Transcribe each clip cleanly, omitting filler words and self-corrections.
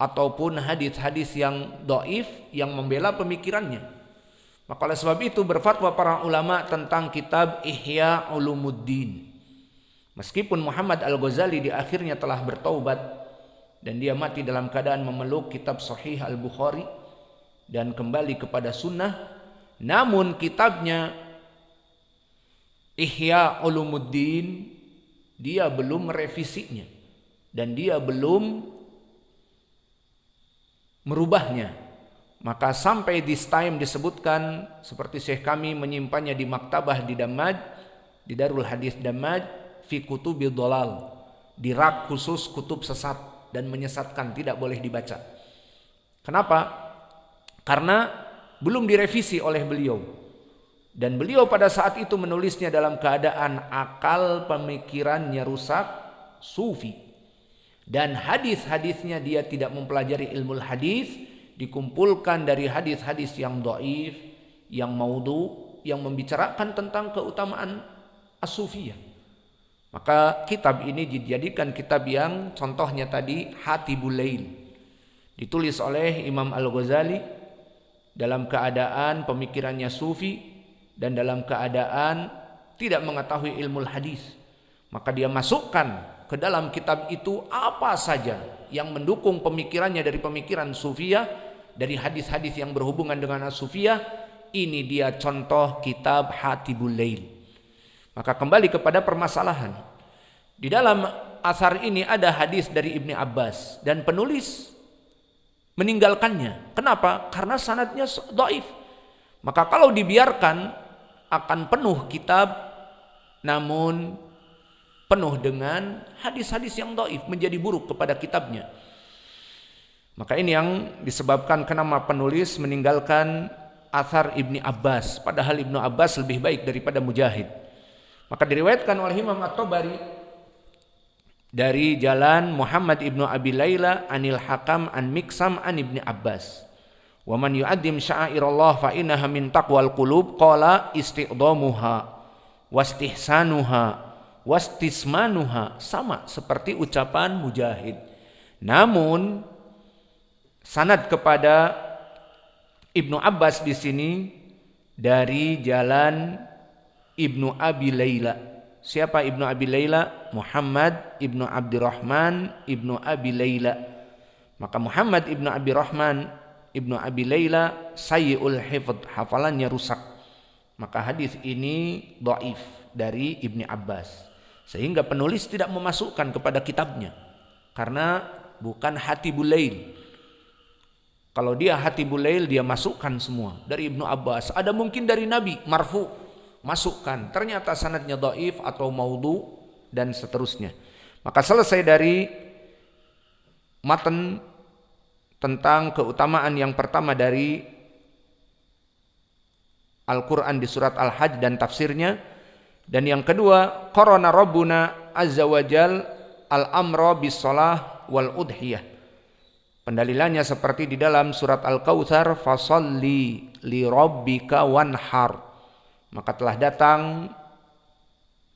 ataupun hadis-hadis yang dhaif yang membela pemikirannya. Maka oleh sebab itu berfatwa para ulama tentang kitab Ihya Ulumuddin. Meskipun Muhammad Al-Ghazali di akhirnya telah bertaubat dan dia mati dalam keadaan memeluk kitab Sahih Al-Bukhari dan kembali kepada sunnah, namun kitabnya Ihya Ulumuddin dia belum merevisinya dan dia belum merubahnya. Maka sampai this time disebutkan seperti Syekh kami menyimpannya di maktabah di Damaj, di Darul Hadis Damaj, fi kutubil dolal, di rak khusus kutub sesat dan menyesatkan, tidak boleh dibaca. Kenapa? Karena belum direvisi oleh beliau. Dan beliau pada saat itu menulisnya dalam keadaan akal pemikirannya rusak, sufi. Dan hadis-hadisnya dia tidak mempelajari ilmu hadis, dikumpulkan dari hadis-hadis yang dhaif, yang maudhu, yang membicarakan tentang keutamaan as-sufiyah. Maka kitab ini dijadikan kitab yang contohnya tadi Hatibul Lail, ditulis oleh Imam Al-Ghazali dalam keadaan pemikirannya sufi dan dalam keadaan tidak mengetahui ilmu hadis. Maka dia masukkan ke dalam kitab itu apa saja yang mendukung pemikirannya dari pemikiran sufiyah, dari hadis-hadis yang berhubungan dengan as-sufiyah. Ini dia contoh kitab Hatibul Lail. Maka kembali kepada permasalahan. Di dalam asar ini ada hadis dari Ibni Abbas dan penulis meninggalkannya. Kenapa? Karena sanadnya dhaif. Maka kalau dibiarkan akan penuh kitab, namun penuh dengan hadis-hadis yang dhaif, menjadi buruk kepada kitabnya. Maka ini yang disebabkan kenapa penulis meninggalkan asar Ibni Abbas, padahal Ibnu Abbas lebih baik daripada Mujahid. Maka diriwayatkan oleh Imam At-Tabari dari jalan Muhammad ibnu Abi Layla anil Hakam an Miksam an Ibni Abbas, wa man yu'addim sya'airallah fa innaha min taqwal qulub, qala istiqdamuha wastihsanuha wastismanuha, sama seperti ucapan Mujahid. Namun sanad kepada Ibnu Abbas di sini dari jalan Ibnu Abi Layla. Siapa Ibnu Abi Layla? Muhammad Ibnu Abdurrahman Ibnu Abi Layla. Maka Muhammad Ibnu Abdurrahman Ibnu Abi Layla sayyi'ul hifdz, hafalannya rusak. Maka hadis ini dhaif dari Ibni Abbas, sehingga penulis tidak memasukkan kepada kitabnya karena bukan Hatibul Lail. Kalau dia Hatibul Lail dia masukkan semua dari Ibnu Abbas, ada mungkin dari Nabi marfu, masukkan, ternyata sanadnya dhaif atau maudhu dan seterusnya. Maka selesai dari matan tentang keutamaan yang pertama dari Al-Quran di surat Al-Hajj dan tafsirnya. Dan yang kedua, qarana Rabbuna azza wa jal al-amra bis shalah wal udhiyah. Pendalilannya seperti di dalam surat Al-Kautsar, fasalli li rabbika wanhar. Maka telah datang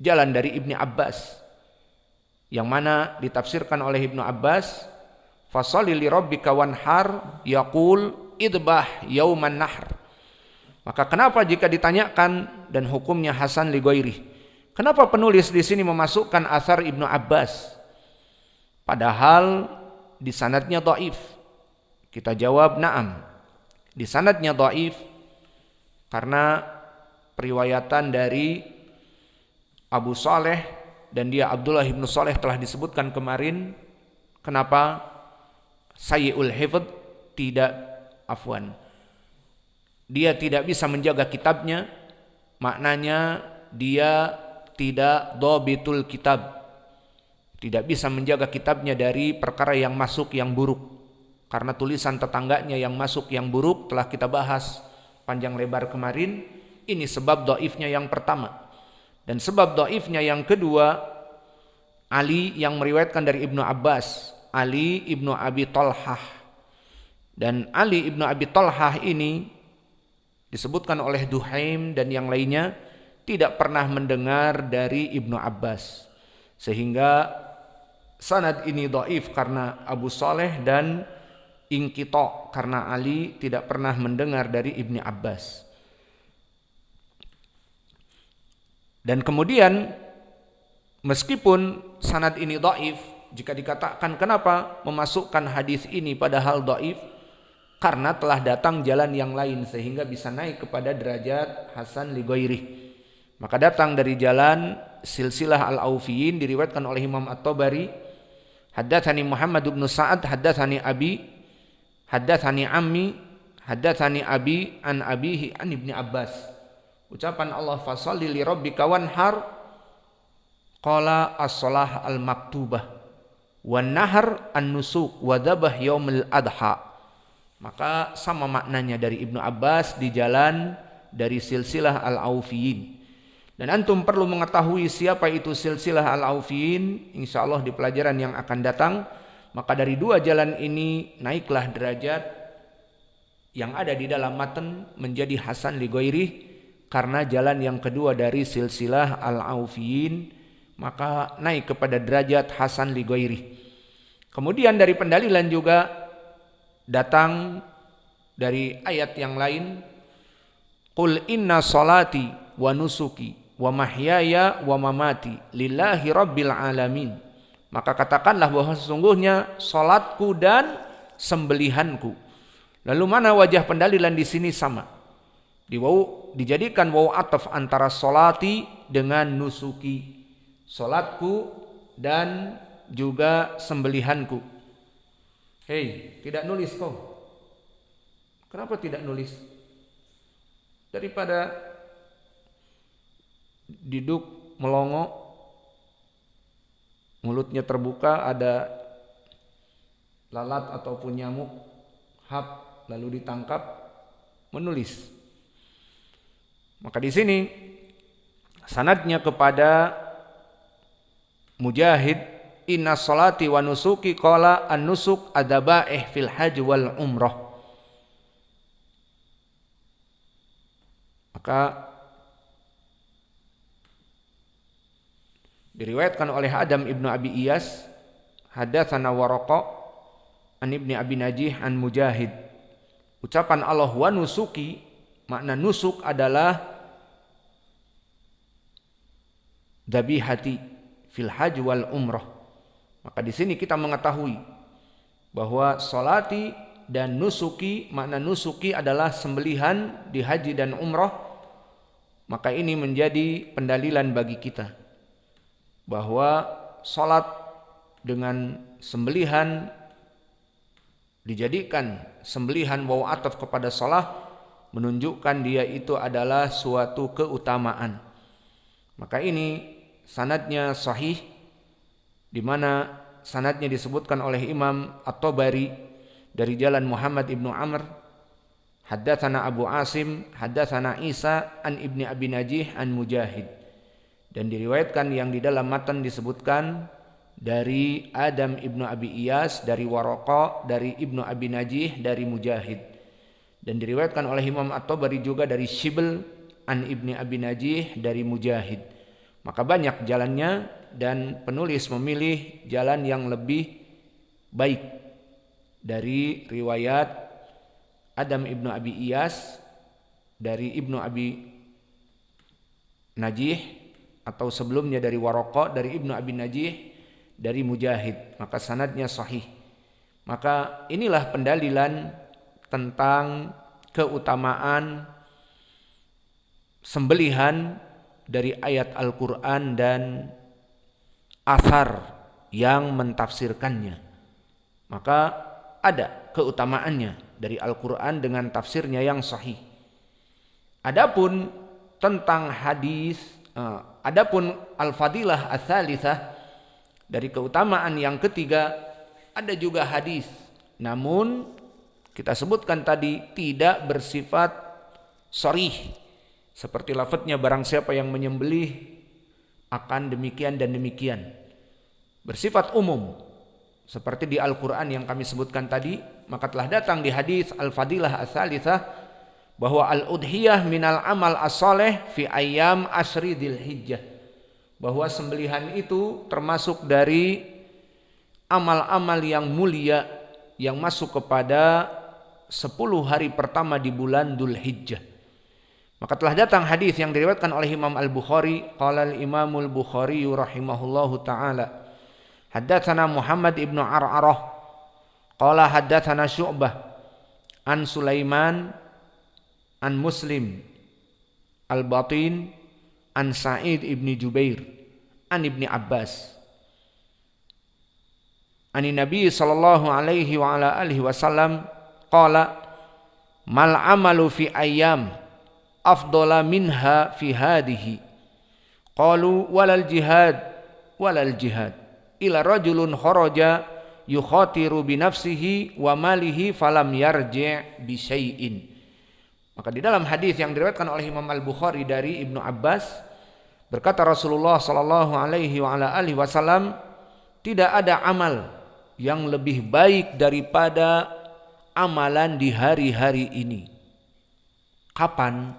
jalan dari Ibni Abbas yang mana ditafsirkan oleh Ibnu Abbas, fasalli li rabbika wanhar yaqul idbah yauman nahr. Maka kenapa jika ditanyakan dan hukumnya hasan li ghairi, kenapa penulis di sini memasukkan asar Ibnu Abbas padahal di sanadnya dhaif? Kita jawab na'am, di sanadnya dhaif karena periwayatan dari Abu Saleh dan dia Abdullah ibnu Saleh telah disebutkan kemarin. Kenapa? Sayyi'ul hifdz, tidak, afwan, dia tidak bisa menjaga kitabnya, maknanya dia tidak dhabitul kitab, tidak bisa menjaga kitabnya dari perkara yang masuk yang buruk, karena tulisan tetangganya yang masuk yang buruk telah kita bahas panjang lebar kemarin. Ini sebab dhaifnya yang pertama. Dan sebab dhaifnya yang kedua, Ali yang meriwayatkan dari Ibnu Abbas, Ali Ibnu Abi Talhah. Dan Ali Ibnu Abi Talhah ini disebutkan oleh Duhaim dan yang lainnya tidak pernah mendengar dari Ibnu Abbas, sehingga sanad ini dhaif karena Abu Saleh dan inqita karena Ali tidak pernah mendengar dari Ibni Abbas. Dan kemudian meskipun sanad ini dhaif, jika dikatakan kenapa memasukkan hadis ini padahal dhaif, karena telah datang jalan yang lain sehingga bisa naik kepada derajat hasan li ghairih. Maka datang dari jalan silsilah al-Aufiyin diriwayatkan oleh Imam At-Tabari, haddatsani Muhammad bin Sa'ad haddatsani abi haddatsani ammi haddatsani abi an abihi an Ibni Abbas. Ucapan Allah fasalli li rabbika wanhar, qala as-shalah al-maktubah wan nahar an-nusuk wa dzabah yaumil adha. Maka sama maknanya dari Ibnu Abbas di jalan dari silsilah al-Aufiyin. Dan antum perlu mengetahui siapa itu silsilah al-Aufiyin, insyaallah di pelajaran yang akan datang. Maka dari dua jalan ini naiklah derajat yang ada di dalam matan menjadi hasan li ghairih, karena jalan yang kedua dari silsilah al-Aufiyin maka naik kepada derajat hasan li ghairih. Kemudian dari pendalilan juga datang dari ayat yang lain, qul inna salati wa nusuki wa mahyaya wa mamati lillahi rabbil alamin. Maka katakanlah bahwa sesungguhnya salatku dan sembelihanku. Lalu mana wajah pendalilan di sini sama? Dijadikan waw ataf antara solati dengan nusuki, solatku dan juga sembelihanku. Hei, tidak nulis kau. Kenapa tidak nulis? Daripada duduk melongo, mulutnya terbuka, ada lalat ataupun nyamuk hap lalu ditangkap, menulis. Maka di sini sanadnya kepada Mujahid, inna salati wa nusuki qala an-nusuk adabaih fil hajj wal umrah. Maka diriwayatkan oleh Adam ibnu Abi Iyas, hadatsana Waraqa an ibni Abi Najih an Mujahid. Ucapan Allah wa nusuki, makna nusuk adalah dzabihati fil hajj wal umrah. Maka di sini kita mengetahui bahwa salati dan nusuki, makna nusuki adalah sembelihan di haji dan umrah. Maka ini menjadi pendalilan bagi kita bahwa salat dengan sembelihan dijadikan sembelihan waw ataf kepada salah, menunjukkan dia itu adalah suatu keutamaan. Maka ini sanadnya sahih, di mana sanadnya disebutkan oleh Imam At-Tabari dari jalan Muhammad ibnu Amr, haddatsana Abu Asim, haddatsana Isa an ibni Abi Najih an Mujahid. Dan diriwayatkan yang di dalam matan disebutkan dari Adam ibnu Abi Iyas, dari Waraqa, dari ibnu Abi Najih, dari Mujahid. Dan diriwayatkan oleh Imam At-Tabari juga dari Shibl an ibni Abi Najih, dari Mujahid. Maka banyak jalannya dan penulis memilih jalan yang lebih baik dari riwayat Adam ibnu Abi Iyas dari ibnu Abi Najih, atau sebelumnya dari Waraqa, dari ibnu Abi Najih, dari Mujahid. Maka sanadnya sahih. Maka inilah pendalilan tentang keutamaan sembelihan dari ayat Al-Quran dan athar yang mentafsirkannya. Maka ada keutamaannya dari Al-Quran dengan tafsirnya yang sahih. Adapun tentang hadis, adapun al-fadilah ats-tsalitsah, dari keutamaan yang ketiga, ada juga hadis. Namun kita sebutkan tadi tidak bersifat sharih, seperti lafadznya barang siapa yang menyembelih akan demikian dan demikian. Bersifat umum seperti di Al-Quran yang kami sebutkan tadi. Maka telah datang di hadis al-fadilah ats-tsalitsah bahwa al-udhiyah minal amal as-saleh fi ayyam asyri dzulhijjah, bahwa sembelihan itu termasuk dari amal-amal yang mulia yang masuk kepada 10 hari pertama di bulan Dzulhijjah. Maka telah datang hadis yang diriwayatkan oleh Imam Al-Bukhari, qala al-Imam Al-Bukhari rahimahullahu taala, haddatsana Muhammad ibnu Ar'arah qala haddatsana Syu'bah an Sulaiman an Muslim Al-Batin an Sa'id ibni Jubair an Ibni Abbas an Nabi sallallahu alaihi wa ala alihi wasallam qala mal amalu fi ayyam afdala minha fi hadhihi qalu walal jihad ila rajulun kharaja yukhatiru bi nafsihi wa malihi falam yarji' bi syai'in. Maka di dalam hadis yang diriwayatkan oleh Imam Al-Bukhari dari Ibnu Abbas, berkata Rasulullah sallallahu alaihi wa ala alihi wasallam, tidak ada amal yang lebih baik daripada amalan di hari-hari ini. Kapan?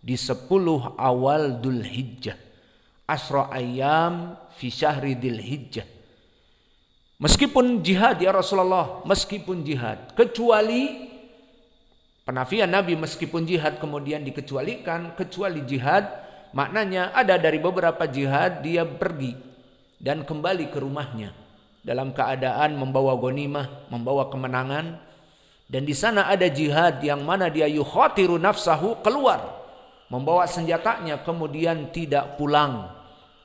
Di 10 awal Dzulhijjah. Asyra ayyam fi syahri Dzulhijjah. Meskipun jihad ya Rasulullah, meskipun jihad, kecuali penafian Nabi meskipun jihad kemudian dikecualikan, kecuali jihad maknanya ada dari beberapa jihad dia pergi dan kembali ke rumahnya dalam keadaan membawa ghanimah, membawa kemenangan, dan di sana ada jihad yang mana dia yukhatiru nafsahu, keluar membawa senjatanya kemudian tidak pulang.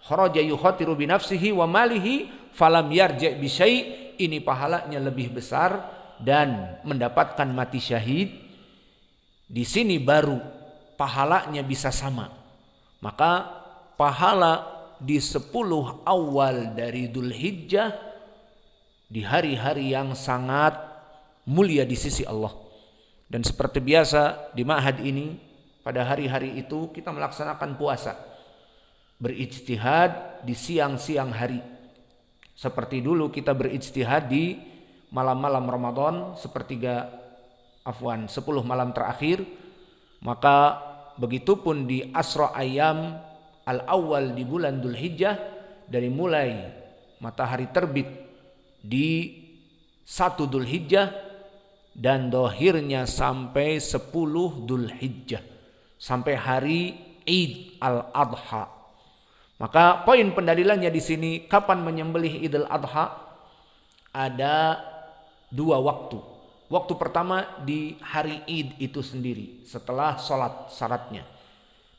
Kharaja yukhatiru bi nafsihi wa malihi falam yarji' bi syai', ini pahalanya lebih besar dan mendapatkan mati syahid. Di sini baru pahalanya bisa sama. Maka pahala di 10 awal dari Dzulhijjah di hari-hari yang sangat mulia di sisi Allah. Dan seperti biasa di ma'had ini, pada hari-hari itu kita melaksanakan puasa, berijtihad di siang-siang hari. Seperti dulu kita berijtihad di malam-malam Ramadan, 10 malam terakhir. Maka begitupun di asra ayyam al-awwal di bulan Dzulhijjah, dari mulai matahari terbit di 1 Dzulhijjah dan dohirnya sampai 10 Dzulhijjah, sampai hari Id al-Adha. Maka poin pendalilannya di sini, kapan menyembelih Idul Adha? Ada 2 waktu. Waktu pertama di hari Id itu sendiri, setelah sholat syaratnya.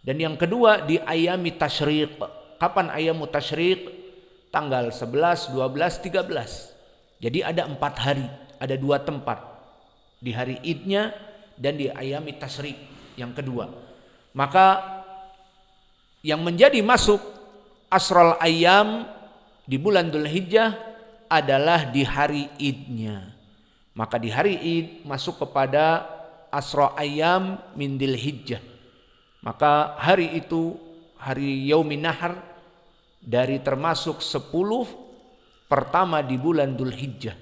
Dan yang kedua di ayami tasyriq. Kapan ayamu tasyriq? Tanggal 11, 12, 13. Jadi ada 4 hari, ada 2 tempat. Di hari Idnya dan di ayami tasyriq yang kedua. Maka yang menjadi masuk asral ayyam di bulan Dzulhijjah adalah di hari Idnya. Maka di hari Id masuk kepada asra ayyam min Dzulhijjah. Maka hari itu hari Yaumin Nahar, dari termasuk 10 pertama di bulan Dzulhijjah.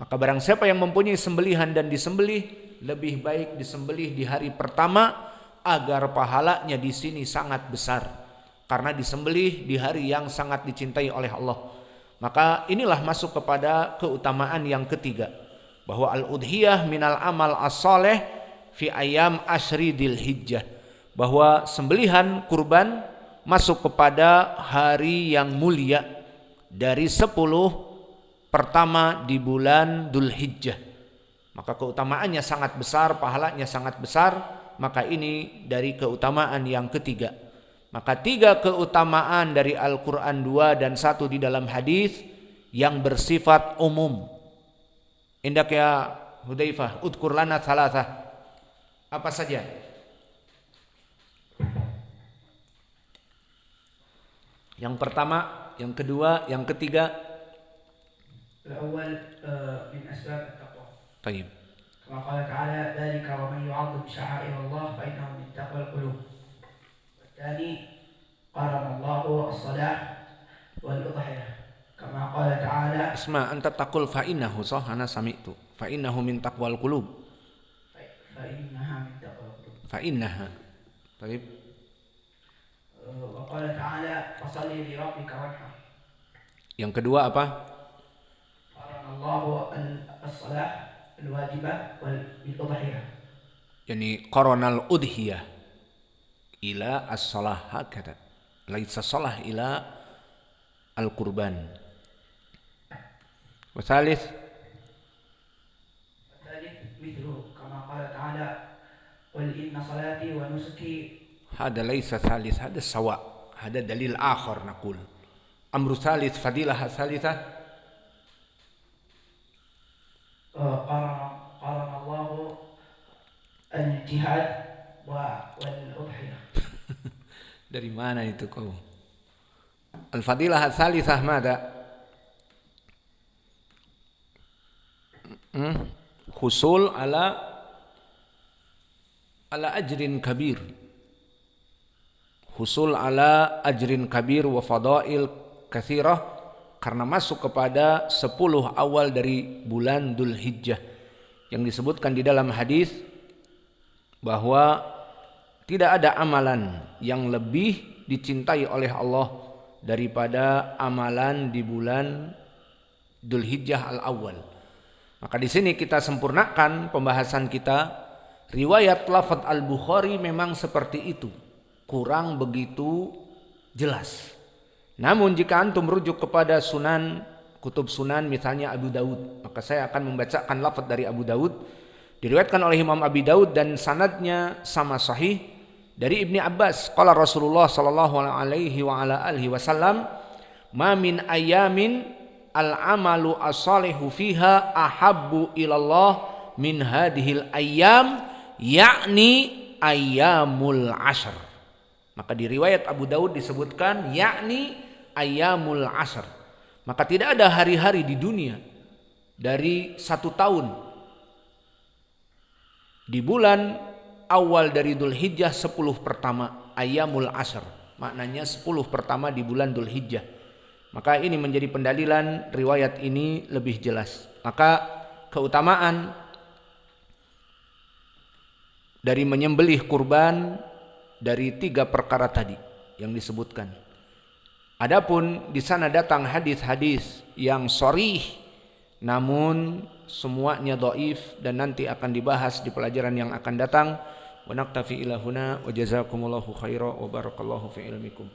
Maka barang siapa yang mempunyai sembelihan dan disembelih, lebih baik disembelih di hari pertama agar pahalanya di sini sangat besar, karena disembelih di hari yang sangat dicintai oleh Allah. Maka inilah masuk kepada keutamaan yang ketiga, bahwa al-udhiyah minal amal as-saleh fi ayyam asyri Dzulhijjah, bahwa sembelihan kurban masuk kepada hari yang mulia dari 10 pertama di bulan Dzulhijjah. Maka keutamaannya sangat besar, pahalanya sangat besar. Maka ini dari keutamaan yang ketiga. Maka 3 keutamaan dari Al-Quran, 2 dan 1 di dalam hadis yang bersifat umum. Indak ya Hudzaifah, udkur lana salasah. Apa saja? Yang pertama, yang kedua, yang ketiga. Al-awwal min asbab at-taqwa. Baik. Kama qala ta'ala, dzalika wa man yu'azzim sya'air Allah fa innahu min taqwal qulub. Tsani qarana Allahu as-salah wal udhiyah. Kama qala ta'ala, Isma anta taqul fa innahu sah ana sami'tu. Fa innahu min taqwal qulub. fa innaha min taqwal qulub. Fa innaha. Baik. Wa qala ta'ala, fasalli li rabbika wanhar. Yang kedua apa? Qarana الله الصلاة الواجبة بالأضحية. Yani qaranal udhiyah ila as-salah hakada. Laisa salah ila al-qurban. Wasalith مثله كما قال تعالى قل إن صلاتي ونسكي. هذا ليس ثالث، هذا سواء، هذا دليل آخر نقول. أمر ثالث فضيلة ثالثة قارن الله الجهاد والأضحية. Dari mana itu kau? Al-fadilah ats-tsalitsah mada? Husul ala ajrin kabir. Husul ala ajrin kabir wa fadail katsirah, karena masuk kepada 10 awal dari bulan Dzulhijjah yang disebutkan di dalam hadis bahwa tidak ada amalan yang lebih dicintai oleh Allah daripada amalan di bulan Dzulhijjah al-awwal. Maka di sini kita sempurnakan pembahasan kita. Riwayat lafaz Al-Bukhari memang seperti itu, kurang begitu jelas. Namun jika antum merujuk kepada sunan, kutub sunan misalnya Abu Daud, maka saya akan membacakan lafaz dari Abu Daud, diriwayatkan oleh Imam Abi Daud dan sanadnya sama sahih dari Ibni Abbas. Qala Rasulullah sallallahu alaihi wa ala alihi wasallam, "Ma min ayamin al-amalu as-salihu fiha ahabbu ilallah min hadhil ayyam, yakni ayyamul ashr." Maka di riwayat Abu Daud disebutkan yakni ayyamul ashr. Maka tidak ada hari-hari di dunia dari 1 tahun di bulan awal dari Dzulhijjah 10 pertama, ayyamul ashr, maknanya 10 pertama di bulan Dzulhijjah. Maka ini menjadi pendalilan riwayat ini lebih jelas. Maka keutamaan dari menyembelih kurban dari 3 perkara tadi yang disebutkan. Adapun di sana datang hadis-hadis yang sharih, namun semuanya dhaif dan nanti akan dibahas di pelajaran yang akan datang. Wa naktafi ila huna wa jazakumullahu khairan wa barakallahu fi ilmikum.